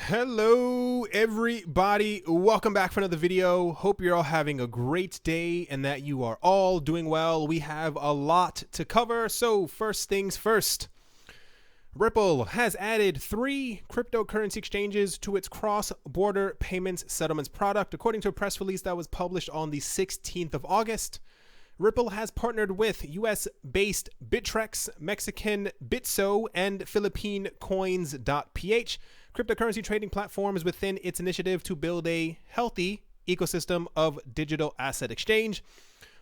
Hello everybody, welcome back for another video. Hope you're all having a great day and that you are all doing well. We have a lot to cover, so first things first. Ripple has added 3 cryptocurrency exchanges to its cross-border payments settlements product, according to a press release that was published on the 16th of August. Ripple has partnered with US-based Bittrex, Mexican Bitso, and Philippine Coins.ph, cryptocurrency trading platforms within its initiative to build a healthy ecosystem of digital asset exchange.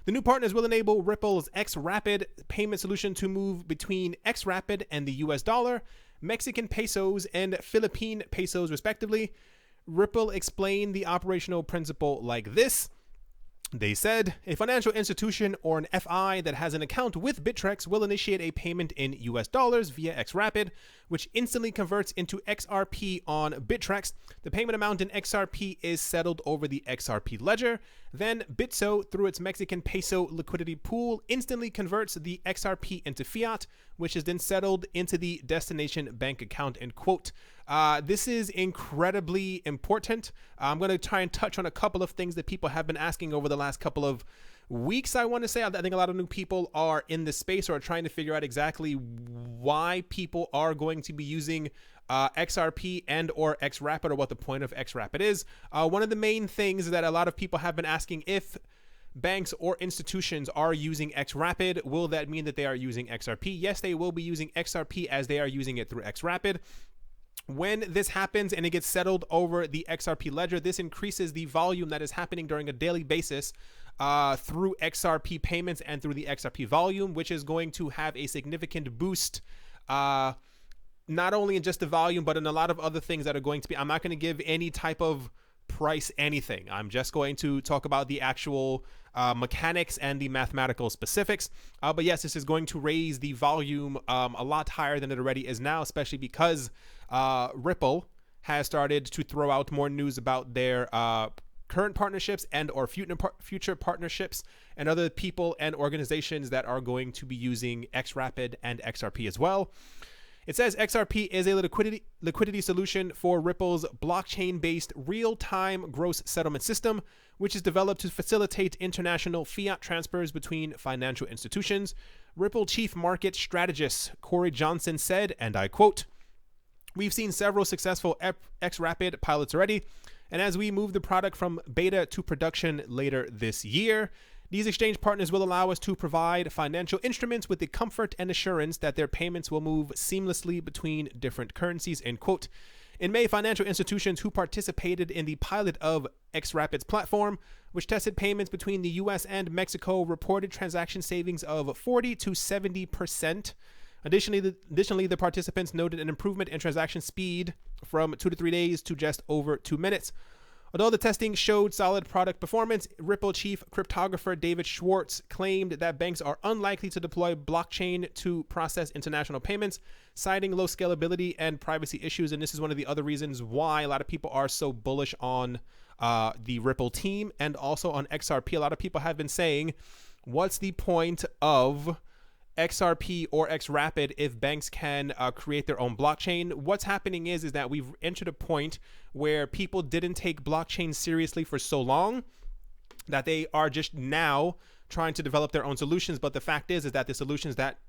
The new partners will enable Ripple's xRapid payment solution to move between xRapid and the US dollar, Mexican pesos, and Philippine pesos, respectively. Ripple explained the operational principle like this. They said, a financial institution or an FI that has an account with Bittrex will initiate a payment in US dollars via xRapid, which instantly converts into XRP on Bittrex. The payment amount in XRP is settled over the XRP ledger. Then Bitso, through its Mexican peso liquidity pool, instantly converts the XRP into fiat, which is then settled into the destination bank account, end quote. This is incredibly important. I'm going to try and touch on a couple of things that people have been asking over the last couple of weeks, I want to say. I think a lot of new people are in this space or are trying to figure out exactly why people are going to be using XRP and or xRapid, or what the point of xRapid is. One of the main things that a lot of people have been asking, if banks or institutions are using xRapid, will that mean that they are using XRP? Yes, they will be using XRP as they are using it through xRapid. When this happens and it gets settled over the XRP ledger, this increases the volume that is happening during a daily basis through XRP payments and through the XRP volume, which is going to have a significant boost, not only in just the volume, but in a lot of other things that are going to be. I'm not going to give any type of price anything. I'm just going to talk about the actual mechanics and the mathematical specifics. But yes, this is going to raise the volume a lot higher than it already is now, especially because Ripple has started to throw out more news about their current partnerships and or future partnerships and other people and organizations that are going to be using xRapid and XRP as well. It says XRP is a liquidity solution for Ripple's blockchain-based real-time gross settlement system, which is developed to facilitate international fiat transfers between financial institutions. Ripple chief market strategist Corey Johnson said, and I quote, "We've seen several successful xRapid pilots already, and as we move the product from beta to production later this year, these exchange partners will allow us to provide financial instruments with the comfort and assurance that their payments will move seamlessly between different currencies," end quote. In May, financial institutions who participated in the pilot of xRapid's platform, which tested payments between the US and Mexico, reported transaction savings of 40 to 70%. Additionally, the participants noted an improvement in transaction speed from 2 to 3 days to just over 2 minutes. Although the testing showed solid product performance, Ripple chief cryptographer David Schwartz claimed that banks are unlikely to deploy blockchain to process international payments, citing low scalability and privacy issues. And this is one of the other reasons why a lot of people are so bullish on the Ripple team and also on XRP. A lot of people have been saying, what's the point of XRP or xRapid if banks can create their own blockchain? What's happening is that we've entered a point where people didn't take blockchain seriously for so long that they are just now trying to develop their own solutions. But the fact is that the solutions that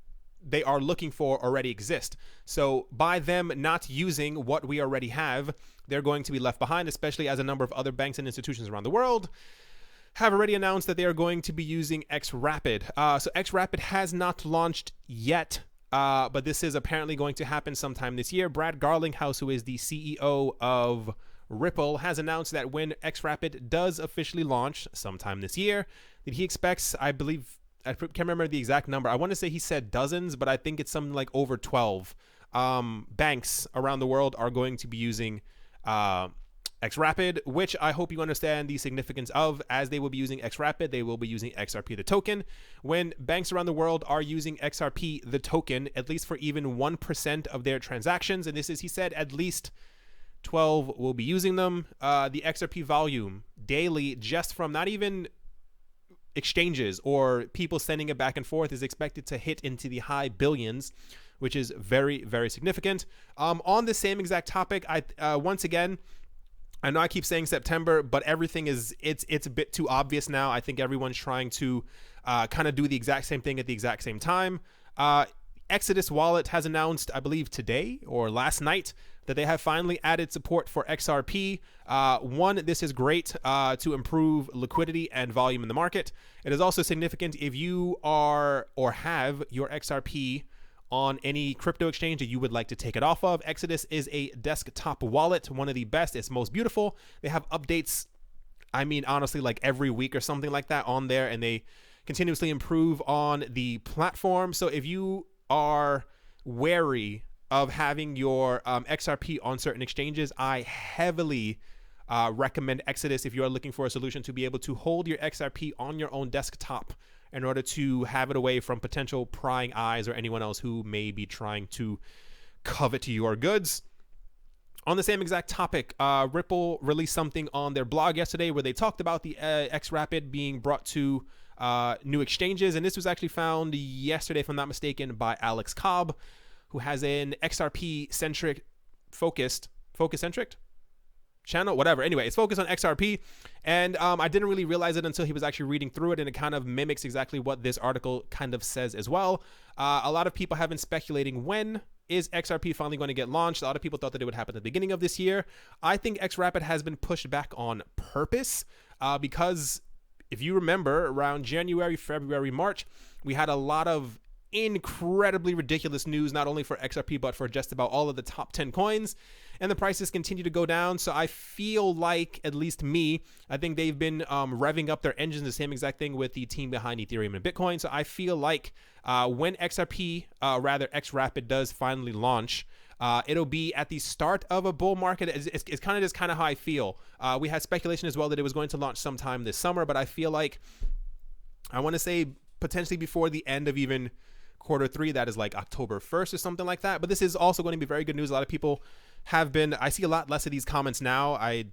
they are looking for already exist. So by them not using what we already have, they're going to be left behind, especially as a number of other banks and institutions around the world have already announced that they are going to be using xRapid. So xRapid has not launched yet, but this is apparently going to happen sometime this year. Brad Garlinghouse, who is the CEO of Ripple, has announced that when xRapid does officially launch sometime this year, that he expects, I believe, I can't remember the exact number. I want to say he said dozens, but I think it's something like over 12 banks around the world are going to be using xRapid, which I hope you understand the significance of. As they will be using xRapid, they will be using XRP, the token. When banks around the world are using XRP, the token, at least for even 1% of their transactions, and this is, he said, at least 12 will be using them. The XRP volume daily, just from not even exchanges or people sending it back and forth, is expected to hit into the high billions, which is very, very significant. On the same exact topic, once again, I know I keep saying September, but everything it's a bit too obvious now. I think everyone's trying to kind of do the exact same thing at the exact same time. Exodus Wallet has announced, I believe today or last night, that they have finally added support for XRP. This is great to improve liquidity and volume in the market. It is also significant if you are or have your XRP on any crypto exchange that you would like to take it off of. Exodus is a desktop wallet, one of the best. It's most beautiful. They have updates, I mean, honestly, like every week or something like that on there, and they continuously improve on the platform. So if you are wary of having your XRP on certain exchanges, I heavily recommend Exodus if you are looking for a solution to be able to hold your XRP on your own desktop in order to have it away from potential prying eyes or anyone else who may be trying to covet your goods. On the same exact topic, Ripple released something on their blog yesterday where they talked about the xRapid being brought to new exchanges, and this was actually found yesterday, if I'm not mistaken, by Alex Cobb, who has an XRP centric focus centric channel, whatever. Anyway, it's focused on XRP, and I didn't really realize it until he was actually reading through it, and it kind of mimics exactly what this article kind of says as well. A lot of people have been speculating, when is XRP finally going to get launched? A lot of people thought that it would happen at the beginning of this year. I think xRapid has been pushed back on purpose because if you remember, around January, February, March, we had a lot of incredibly ridiculous news, not only for XRP, but for just about all of the top 10 coins. And the prices continue to go down. So I feel like, at least me, I think they've been revving up their engines, the same exact thing with the team behind Ethereum and Bitcoin. So I feel like when xRapid does finally launch, it'll be at the start of a bull market. It's kind of just how I feel. We had speculation as well that it was going to launch sometime this summer, but I feel like, I want to say potentially before the end of even Q3, that is like October 1st or something like that. But this is also going to be very good news. A lot of people have been, I see a lot less of these comments now. I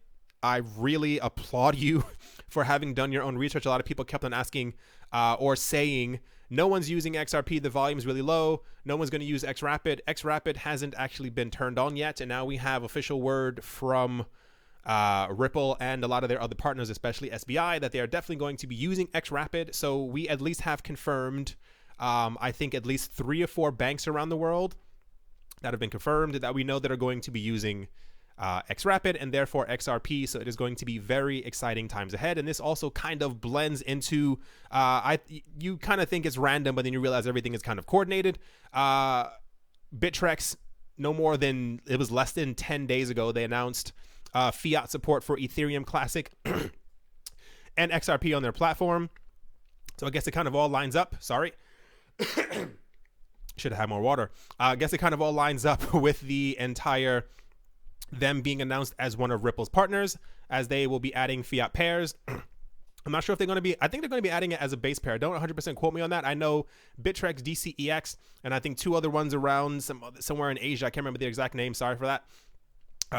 really applaud you for having done your own research. A lot of people kept on asking or saying, no one's using XRP, the volume is really low, no one's going to use xRapid. xRapid hasn't actually been turned on yet, and now we have official word from Ripple and a lot of their other partners, especially SBI, that they are definitely going to be using xRapid. So we at least have confirmed, I think at least 3 or 4 banks around the world that have been confirmed that we know that are going to be using xRapid and therefore XRP. So it is going to be very exciting times ahead. And this also kind of blends into, you kind of think it's random, but then you realize everything is kind of coordinated. Bittrex, it was less than 10 days ago, they announced fiat support for Ethereum Classic and XRP on their platform. So I guess it kind of all lines up. Sorry. Should have had more water. I guess it kind of all lines up with the entire them being announced as one of Ripple's partners, as they will be adding fiat pairs. I'm not sure if they're going to be, I think they're going to be adding it as a base pair. Don't 100% quote me on that. I know Bittrex, DCEX, and I think 2 other ones around somewhere in Asia. I can't remember the exact name. Sorry for that.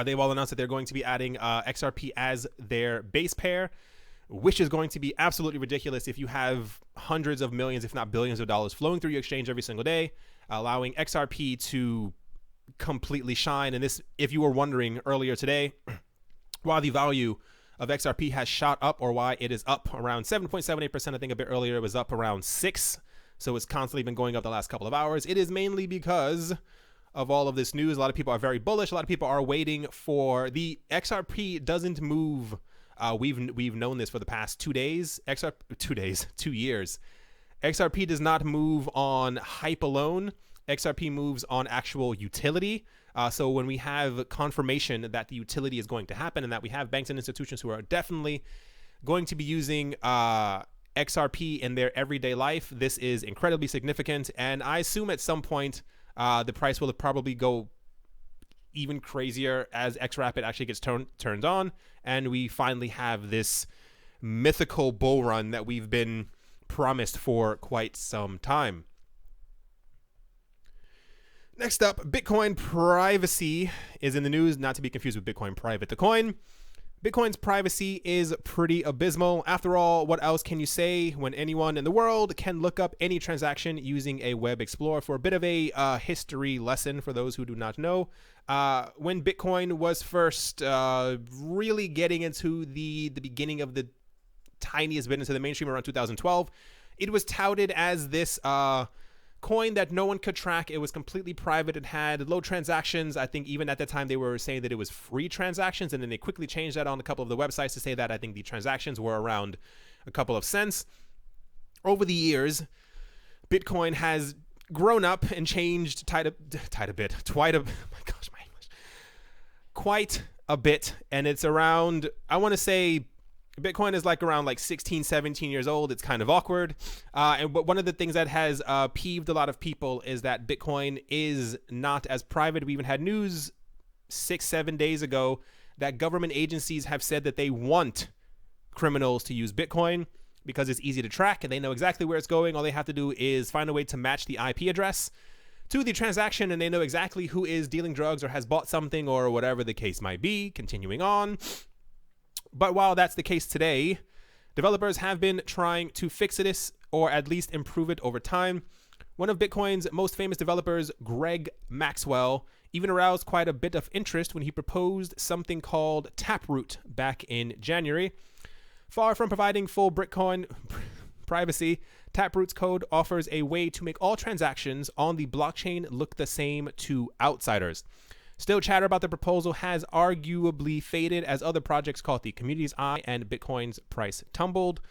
They've all announced that they're going to be adding XRP as their base pair, which is going to be absolutely ridiculous if you have hundreds of millions, if not billions of dollars flowing through your exchange every single day, allowing XRP to completely shine. And this, if you were wondering earlier today, why the value of XRP has shot up, or why it is up around 7.78%, I think a bit earlier it was up around 6%. So it's constantly been going up the last couple of hours. It is mainly because of all of this news. A lot of people are very bullish. A lot of people are waiting for the XRP doesn't move. We've known this for the past 2 days. 2 years. XRP does not move on hype alone. XRP moves on actual utility. So when we have confirmation that the utility is going to happen, and that we have banks and institutions who are definitely going to be using XRP in their everyday life, this is incredibly significant. And I assume at some point the price will probably go even crazier as xRapid actually gets turned on, and we finally have this mythical bull run that we've been promised for quite some time. Next up, Bitcoin privacy is in the news, not to be confused with Bitcoin private to coin. Bitcoin's privacy is pretty abysmal. After all, what else can you say when anyone in the world can look up any transaction using a web explorer? For a bit of a history lesson for those who do not know, when Bitcoin was first really getting into the beginning of the tiniest bit into the mainstream around 2012, it was touted as this coin that no one could track. It was completely private. It had low transactions. I think even at that time they were saying that it was free transactions, and then they quickly changed that on a couple of the websites to say that I think the transactions were around a couple of cents. Over the years, Bitcoin has grown up and changed quite a bit, and it's around, I want to say Bitcoin is around 16, 17 years old. It's kind of awkward. But one of the things that has peeved a lot of people is that Bitcoin is not as private. We even had news 6-7 days ago that government agencies have said that they want criminals to use Bitcoin because it's easy to track and they know exactly where it's going. All they have to do is find a way to match the IP address to the transaction, and they know exactly who is dealing drugs or has bought something or whatever the case might be. Continuing on. But while that's the case today, developers have been trying to fix this or at least improve it over time. One of Bitcoin's most famous developers, Greg Maxwell, even aroused quite a bit of interest when he proposed something called Taproot back in January. Far from providing full Bitcoin privacy, Taproot's code offers a way to make all transactions on the blockchain look the same to outsiders. Still, chatter about the proposal has arguably faded as other projects caught the community's eye and Bitcoin's price tumbled.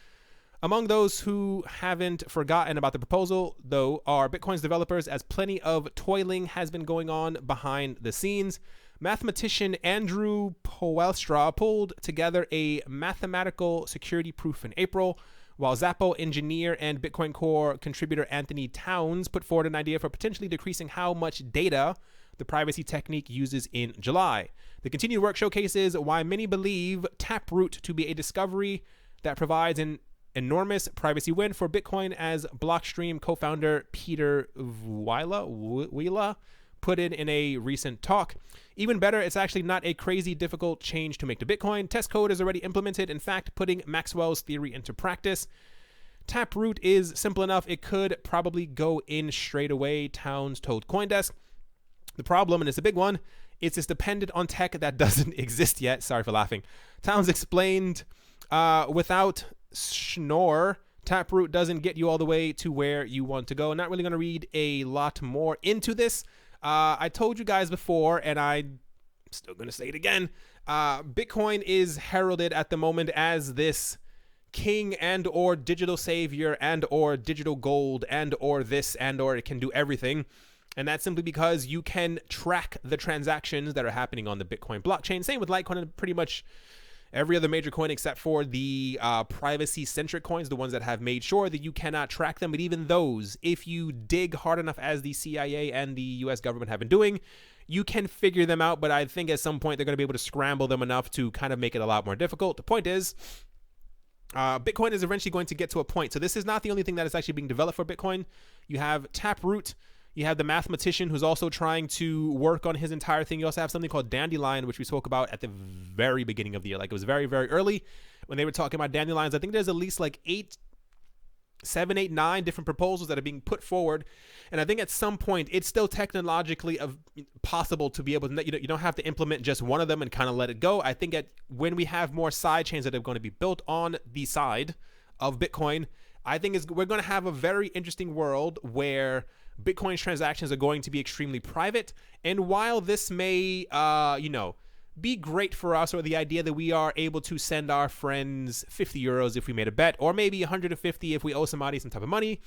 Among those who haven't forgotten about the proposal, though, are Bitcoin's developers, as plenty of toiling has been going on behind the scenes. Mathematician Andrew Poelstra pulled together a mathematical security proof in April, while Zappo engineer and Bitcoin Core contributor Anthony Towns put forward an idea for potentially decreasing how much data the privacy technique uses in July. The continued work showcases why many believe Taproot to be a discovery that provides an enormous privacy win for Bitcoin, as Blockstream co-founder Peter Wila put it in a recent talk. Even better, it's actually not a crazy difficult change to make to Bitcoin. Test code is already implemented, in fact, putting Maxwell's theory into practice. Taproot is simple enough. It could probably go in straight away, Towns told CoinDesk. The problem, and it's a big one, it's dependent on tech that doesn't exist yet. Sorry for laughing. Towns explained, without Schnorr, Taproot doesn't get you all the way to where you want to go. I'm not really going to read a lot more into this. I told you guys before, and I'm still going to say it again. Bitcoin is heralded at the moment as this king and or digital savior and or digital gold and or this and or it can do everything. And that's simply because you can track the transactions that are happening on the Bitcoin blockchain. Same with Litecoin and pretty much every other major coin except for the privacy-centric coins, the ones that have made sure that you cannot track them. But even those, if you dig hard enough, as the CIA and the US government have been doing, you can figure them out. But I think at some point they're going to be able to scramble them enough to kind of make it a lot more difficult. The point is, Bitcoin is eventually going to get to a point. So this is not the only thing that is actually being developed for Bitcoin. You have Taproot. You have the mathematician who's also trying to work on his entire thing. You also have something called Dandelion, which we spoke about at the very beginning of the year. It was very, very early when they were talking about dandelions. I think there's at least 7, 8, 9 different proposals that are being put forward. And I think at some point it's still technologically possible to be able to, you don't have to implement just one of them and kind of let it go. I think when we have more side chains that are going to be built on the side of Bitcoin, I think we're going to have a very interesting world where Bitcoin's transactions are going to be extremely private. And while this may, be great for us, or the idea that we are able to send our friends 50 euros if we made a bet, or maybe 150 if we owe somebody some type of money,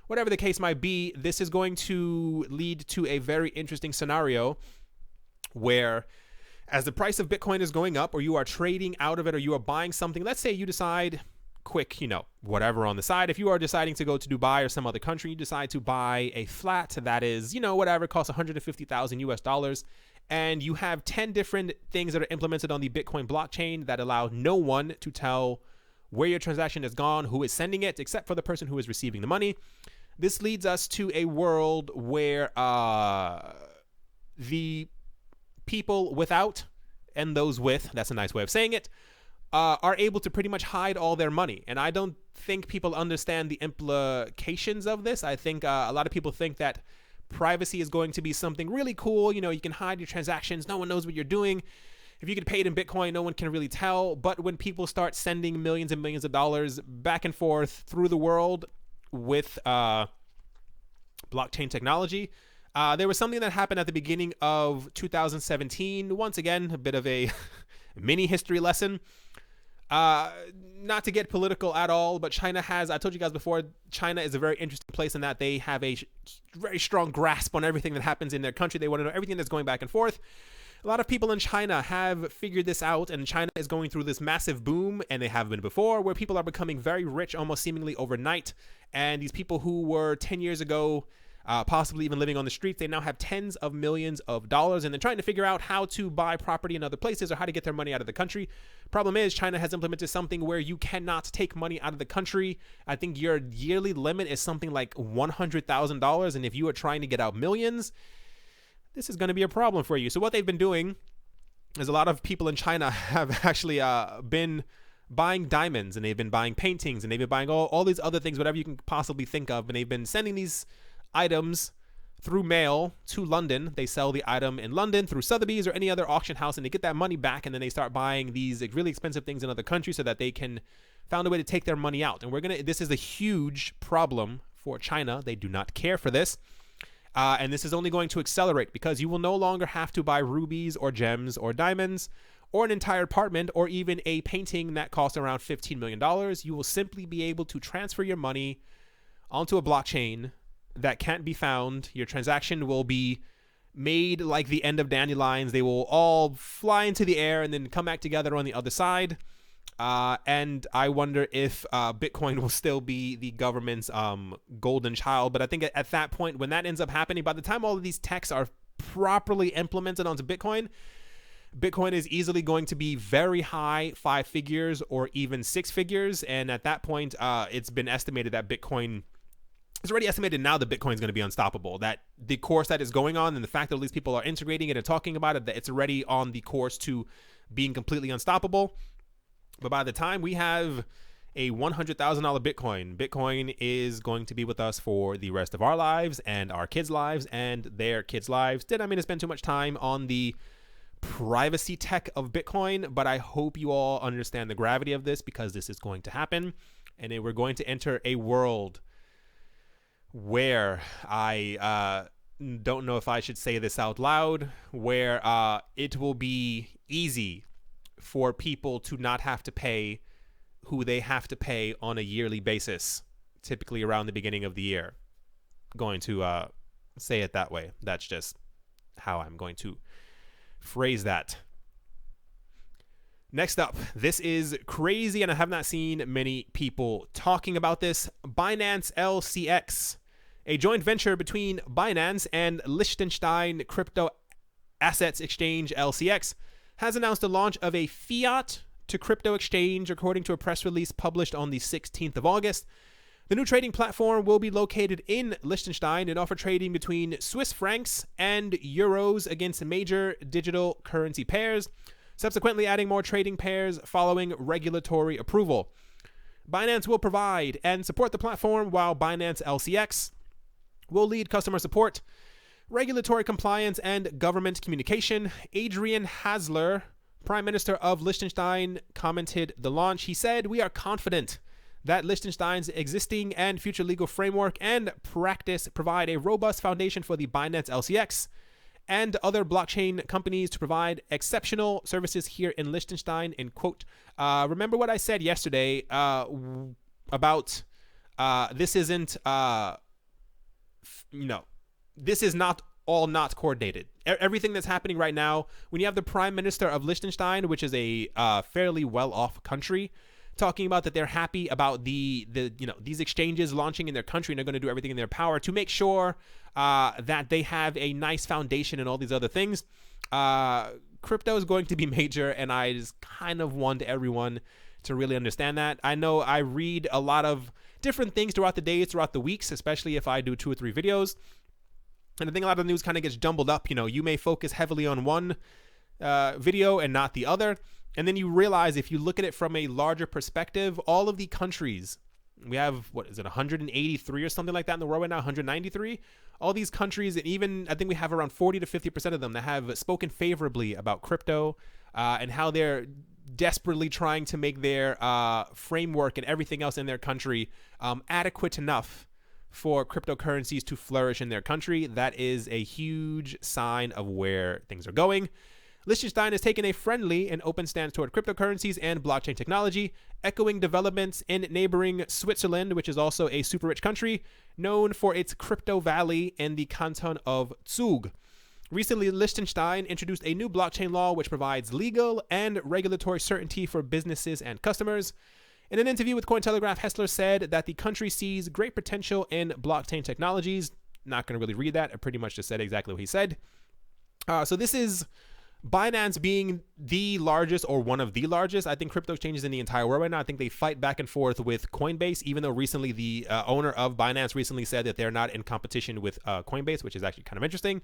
whatever the case might be, this is going to lead to a very interesting scenario where, as the price of Bitcoin is going up, or you are trading out of it, or you are buying something, let's say you decide quick, whatever on the side. If you are deciding to go to Dubai or some other country, you decide to buy a flat that is, whatever, costs $150,000, and you have 10 different things that are implemented on the Bitcoin blockchain that allow no one to tell where your transaction has gone, who is sending it, except for the person who is receiving the money. This leads us to a world where the people without and those with, that's a nice way of saying it, are able to pretty much hide all their money. And I don't think people understand the implications of this. I think a lot of people think that privacy is going to be something really cool. You know, you can hide your transactions. No one knows what you're doing. If you get paid in Bitcoin, no one can really tell. But when people start sending millions and millions of dollars back and forth through the world with blockchain technology, there was something that happened at the beginning of 2017. Once again, a bit of a mini history lesson. Not to get political at all, but China has, I told you guys before, China is a very interesting place in that they have a very strong grasp on everything that happens in their country. They want to know everything that's going back and forth. A lot of people in China have figured this out, and China is going through this massive boom, and they have been before, where people are becoming very rich almost seemingly overnight. And these people who were 10 years ago possibly even living on the streets, they now have tens of millions of dollars, and they're trying to figure out how to buy property in other places or how to get their money out of the country. Problem is, China has implemented something where you cannot take money out of the country. I think your yearly limit is something like $100,000, and if you are trying to get out millions, this is going to be a problem for you. So what they've been doing is a lot of people in China have actually been buying diamonds, and they've been buying paintings, and they've been buying all these other things, whatever you can possibly think of, and they've been sending these items through mail to London. They sell the item in London through Sotheby's or any other auction house, and they get that money back, and then they start buying these really expensive things in other countries so that they can find a way to take their money out. And this is a huge problem for China. They do not care for this. And this is only going to accelerate because you will no longer have to buy rubies or gems or diamonds or an entire apartment or even a painting that costs around $15 million. You will simply be able to transfer your money onto a blockchain that can't be found. Your transaction will be made like the end of dandelions. They will all fly into the air and then come back together on the other side. And I wonder if Bitcoin will still be the government's golden child. But I think at that point, when that ends up happening, by the time all of these techs are properly implemented onto Bitcoin, Bitcoin is easily going to be very high, 5 figures or even 6 figures. And at that point, it's been estimated that it's already estimated now that Bitcoin is going to be unstoppable. That the course that is going on and the fact that all these people are integrating it and talking about it, that it's already on the course to being completely unstoppable. But by the time we have a $100,000 Bitcoin, Bitcoin is going to be with us for the rest of our lives and our kids' lives and their kids' lives. Did I mean to spend too much time on the privacy tech of Bitcoin? But I hope you all understand the gravity of this, because this is going to happen. And we're going to enter a world where I don't know if I should say this out loud, where it will be easy for people to not have to pay who they have to pay on a yearly basis, typically around the beginning of the year. Going to say it that way. That's just how I'm going to phrase that. Next up, this is crazy, and I have not seen many people talking about this. Binance LCX, a joint venture between Binance and Liechtenstein crypto assets exchange LCX, has announced the launch of a fiat to crypto exchange, according to a press release published on the 16th of August. The new trading platform will be located in Liechtenstein and offer trading between Swiss francs and euros against major digital currency pairs, subsequently adding more trading pairs following regulatory approval. Binance will provide and support the platform, while Binance LCX will lead customer support, regulatory compliance, and government communication. Adrian Hasler, Prime Minister of Liechtenstein, commented the launch. He said, "We are confident that Liechtenstein's existing and future legal framework and practice provide a robust foundation for the Binance LCX and other blockchain companies to provide exceptional services here in Liechtenstein," end quote. Remember what I said yesterday about this isn't, this is not coordinated. Everything that's happening right now, when you have the Prime Minister of Liechtenstein, which is a fairly well-off country, talking about that they're happy about these exchanges launching in their country, and they're going to do everything in their power to make sure that they have a nice foundation and all these other things. Crypto is going to be major, and I just kind of want everyone to really understand that. I know I read a lot of different things throughout the days, throughout the weeks, especially if I do 2 or 3 videos. And I think a lot of the news kind of gets jumbled up. You may focus heavily on one video and not the other. And then you realize, if you look at it from a larger perspective, all of the countries, we have, what is it, 183 or something like that in the world right now, 193? All these countries, and even I think we have around 40 to 50% of them that have spoken favorably about crypto and how they're desperately trying to make their framework and everything else in their country adequate enough for cryptocurrencies to flourish in their country. That is a huge sign of where things are going. Liechtenstein has taken a friendly and open stance toward cryptocurrencies and blockchain technology, echoing developments in neighboring Switzerland, which is also a super rich country, known for its crypto valley in the canton of Zug. Recently, Liechtenstein introduced a new blockchain law which provides legal and regulatory certainty for businesses and customers. In an interview with Cointelegraph, Hessler said that the country sees great potential in blockchain technologies. Not going to really read that. I pretty much just said exactly what he said. So this is Binance being the largest, or one of the largest, I think, crypto exchanges in the entire world right now. I think they fight back and forth with Coinbase, even though recently the owner of Binance recently said that they're not in competition with Coinbase, which is actually kind of interesting.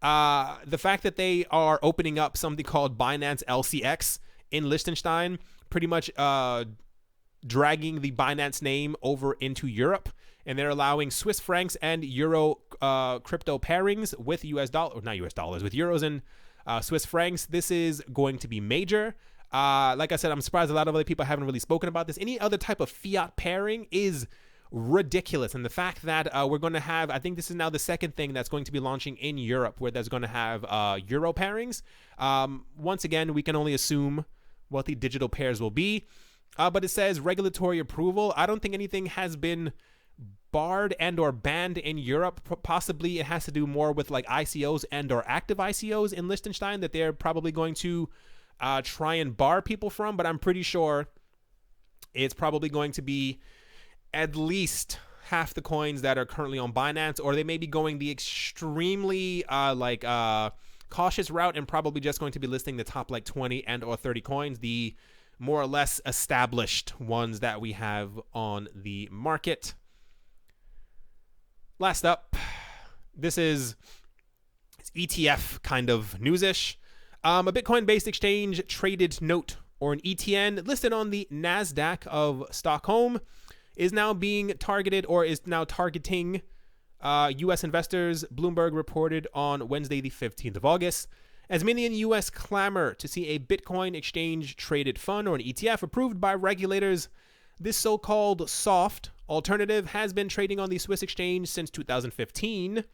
The fact that they are opening up something called Binance LCX in Liechtenstein, pretty much dragging the Binance name over into Europe, and they're allowing Swiss francs and euro crypto pairings with US dollars, not US dollars, with euros and Swiss francs. This is going to be major. Like I said, I'm surprised a lot of other people haven't really spoken about this. Any other type of fiat pairing is ridiculous. And the fact that we're going to have, I think this is now the second thing that's going to be launching in Europe, where there's going to have euro pairings. Once again, we can only assume what the digital pairs will be. But it says regulatory approval. I don't think anything has been barred and or banned in Europe. Possibly it has to do more with like ICOs and or active ICOs in Liechtenstein that they're probably going to try and bar people from, but I'm pretty sure it's probably going to be at least half the coins that are currently on Binance, or they may be going the extremely cautious route and probably just going to be listing the top like 20 and or 30 coins, the more or less established ones that we have on the market. Last up, this is ETF kind of newsish. A Bitcoin-based exchange traded note, or an ETN, listed on the NASDAQ of Stockholm, is now being targeted, or is now targeting U.S. investors. Bloomberg reported on Wednesday, the 15th of August. As many in the U.S. clamor to see a Bitcoin exchange traded fund, or an ETF, approved by regulators, this so-called soft alternative has been trading on the Swiss exchange since 2015,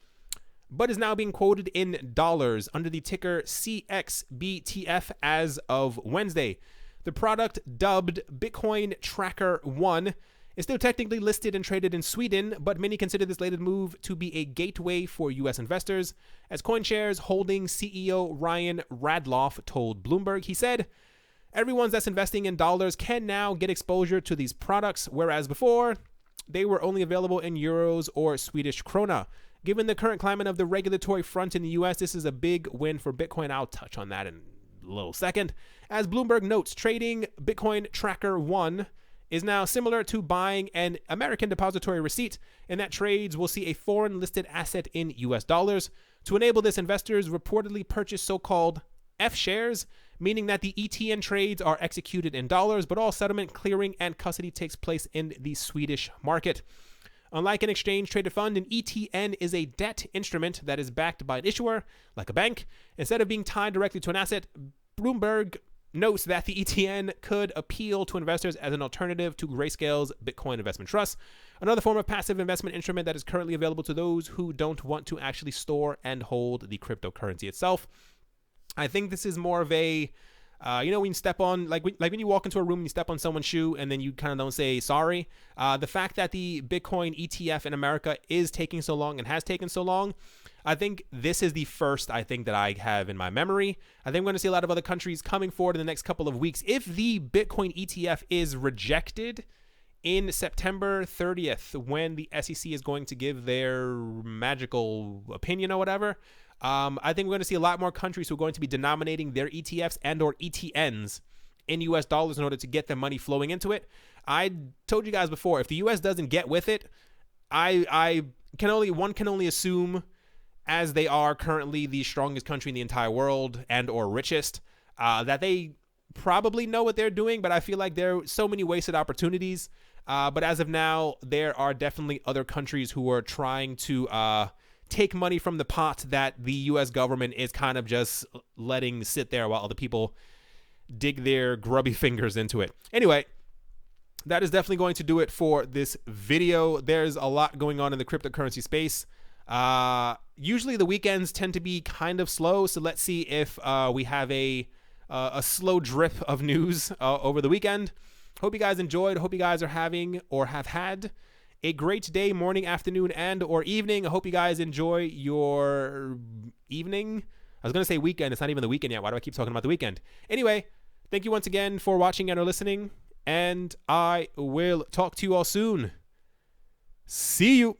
but is now being quoted in dollars under the ticker CXBTF as of Wednesday. The product, dubbed Bitcoin Tracker 1, is still technically listed and traded in Sweden, but many consider this latest move to be a gateway for U.S. investors. As CoinShares Holding CEO Ryan Radloff told Bloomberg, he said, "Everyone that's investing in dollars can now get exposure to these products, whereas before, they were only available in euros or Swedish krona. Given the current climate of the regulatory front in the U.S., this is a big win for Bitcoin." I'll touch on that in a little second. As Bloomberg notes, trading Bitcoin Tracker 1 is now similar to buying an American depository receipt, and that trades will see a foreign listed asset in US dollars. To enable this, investors reportedly purchase so-called F shares, meaning that the ETN trades are executed in dollars, but all settlement, clearing, and custody takes place in the Swedish market. Unlike an exchange-traded fund, an ETN is a debt instrument that is backed by an issuer, like a bank. Instead of being tied directly to an asset, Bloomberg notes that the ETN could appeal to investors as an alternative to Grayscale's Bitcoin Investment Trust, another form of passive investment instrument that is currently available to those who don't want to actually store and hold the cryptocurrency itself. I think this is more of a, when you step on, like when you walk into a room and you step on someone's shoe and then you kind of don't say sorry. The fact that the Bitcoin ETF in America is taking so long and has taken so long, I think this is the first, that I have in my memory. I think we're going to see a lot of other countries coming forward in the next couple of weeks. If the Bitcoin ETF is rejected in September 30th, when the SEC is going to give their magical opinion or whatever, I think we're going to see a lot more countries who are going to be denominating their ETFs and or ETNs in US dollars in order to get their money flowing into it. I told you guys before, if the US doesn't get with it, one can only assume, as they are currently the strongest country in the entire world and or richest, that they probably know what they're doing, but I feel like there are so many wasted opportunities. But as of now, there are definitely other countries who are trying to take money from the pot that the U.S. government is kind of just letting sit there while other people dig their grubby fingers into it. Anyway, that is definitely going to do it for this video. There's a lot going on in the cryptocurrency space. Usually the weekends tend to be kind of slow, so let's see if we have a slow drip of news over the weekend. Hope you guys enjoyed. Hope you guys are having or have had a great day, morning, afternoon, and or evening. I hope you guys enjoy your evening. I was going to say weekend. It's not even the weekend yet. Why do I keep talking about the weekend? Anyway, thank you once again for watching and or listening, and I will talk to you all soon. See you.